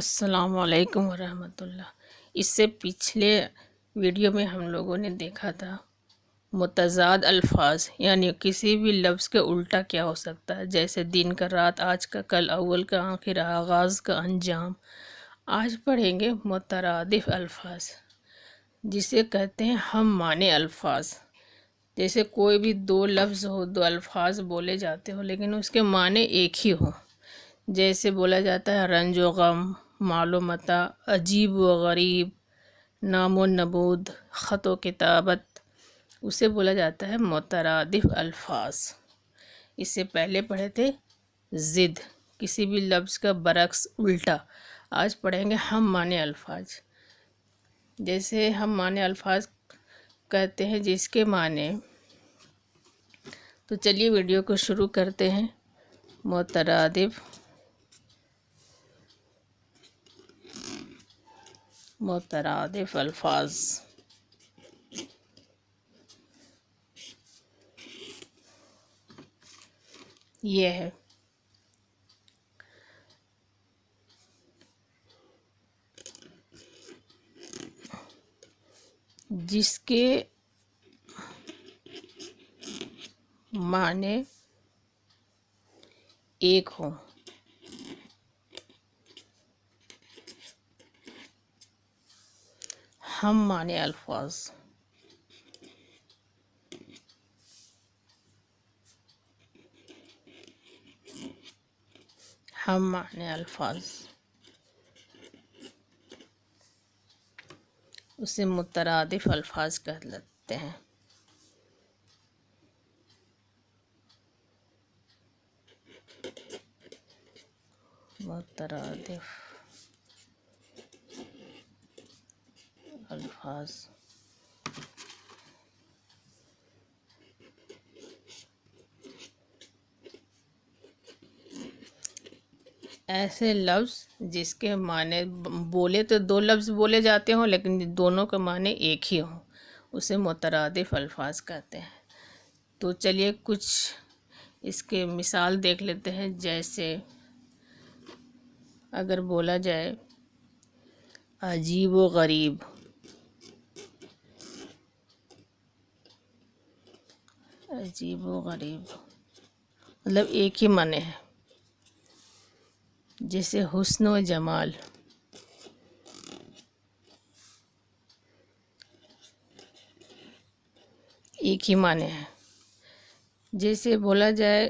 السلام علیکم ورحمۃ اللہ۔ اس سے پچھلے ویڈیو میں ہم لوگوں نے دیکھا تھا متضاد الفاظ، یعنی کسی بھی لفظ کے الٹا کیا ہو سکتا ہے، جیسے دن کا رات، آج کا کل، اول کا آخر، آغاز کا انجام۔ آج پڑھیں گے مترادف الفاظ، جسے کہتے ہیں ہم معنی الفاظ۔ جیسے کوئی بھی دو لفظ ہو، دو الفاظ بولے جاتے ہوں لیکن اس کے معنی ایک ہی ہوں۔ جیسے بولا جاتا ہے رنج و غم، مال و متاع، عجیب و غریب، نام و نمود، خط و کتابت، اسے بولا جاتا ہے مترادف الفاظ۔ اس سے پہلے پڑھے تھے ضد، کسی بھی لفظ کا برعکس الٹا۔ آج پڑھیں گے ہم معنی الفاظ۔ جیسے ہم معنی الفاظ کہتے ہیں جس کے معنی، تو چلیے ویڈیو کو شروع کرتے ہیں۔ مترادف الفاظ۔ یہ ہے جس کے معنی ایک ہوں۔ ہم معنی الفاظ۔ ہم معنی الفاظ، اسے مترادف الفاظ کہتے ہیں۔ مترادف الفاظ ایسے لفظ جس کے معنی بولے تو دو لفظ بولے جاتے ہوں لیکن دونوں کا معنی ایک ہی ہوں، اسے مترادف الفاظ کہتے ہیں۔ تو چلیے کچھ اس کے مثال دیکھ لیتے ہیں۔ جیسے اگر بولا جائے عجیب و غریب، عجیب و غریب مطلب ایک ہی معنی ہے۔ جیسے حسن و جمال، ایک ہی معنی ہے۔ جیسے بولا جائے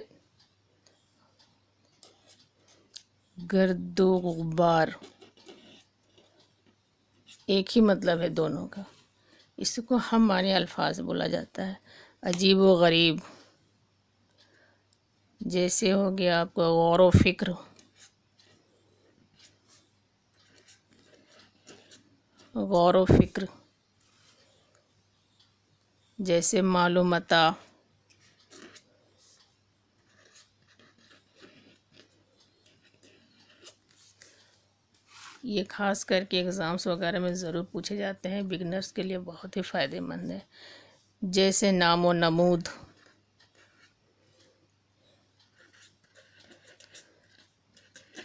گرد و غبار، ایک ہی مطلب ہے دونوں کا، اس کو ہم معنی الفاظ بولا جاتا ہے۔ عجیب و غریب جیسے ہو گیا آپ کو غور و فکر، غور و فکر، جیسے مال و متاع، یہ خاص کر کے ایگزامس وغیرہ میں ضرور پوچھے جاتے ہیں، بگنرز کے لیے بہت ہی فائدہ مند ہے۔ جیسے نام و نمود،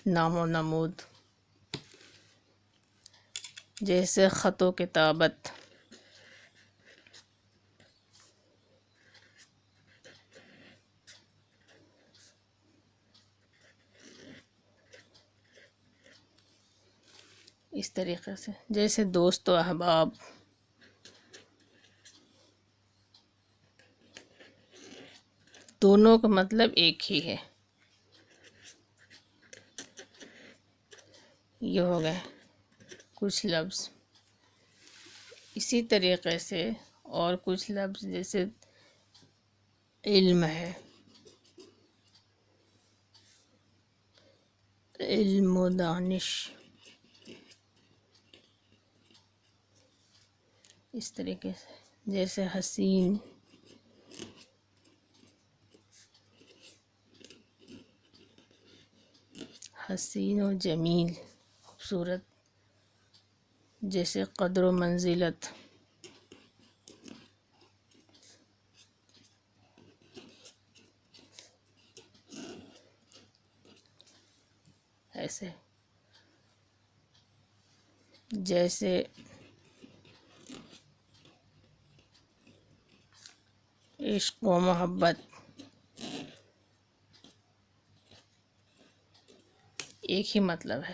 نام و نمود، جیسے خط و کتابت، اس طریقے سے۔ جیسے دوست و احباب، دونوں کا مطلب ایک ہی ہے۔ یہ ہو گئے کچھ لفظ۔ اسی طریقے سے اور کچھ لفظ جیسے علم ہے، علم و دانش، اس طریقے سے۔ جیسے حسین، حسین و جمیل، خوبصورت۔ جیسے قدر و منزلت، ایسے۔ جیسے عشق و محبت ایک ہی مطلب ہے.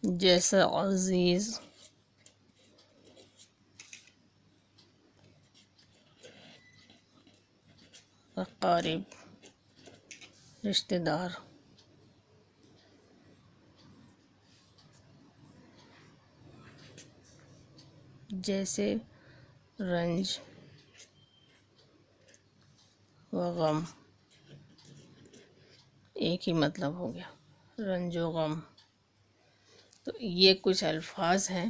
جیسا عزیز، اقارب، رشتہ دار. جیسے رنج و غم ایک ہی مطلب ہو گیا، رنج و غم. تو یہ کچھ الفاظ ہیں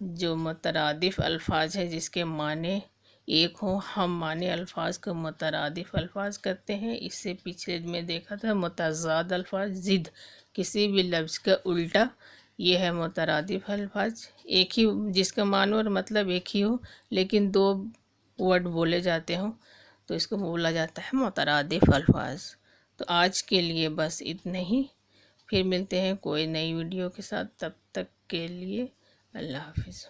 جو مترادف الفاظ ہیں جس کے معنی ایک ہوں. ہم معنی الفاظ کو مترادف الفاظ کرتے ہیں. اس سے پیچھے میں دیکھا تھا متضاد الفاظ، ضد کسی بھی لفظ کا الٹا، یہ ہے مترادف الفاظ. ایک ہی جس کا معنی اور مطلب ایک ہی ہو لیکن دو ورڈ بولے جاتے ہوں تو اس کو بولا جاتا ہے مترادف الفاظ. تو آج کے لیے بس اتنا ہی، پھر ملتے ہیں کوئی نئی ویڈیو کے ساتھ. تب تک کے لیے اللہ حافظ.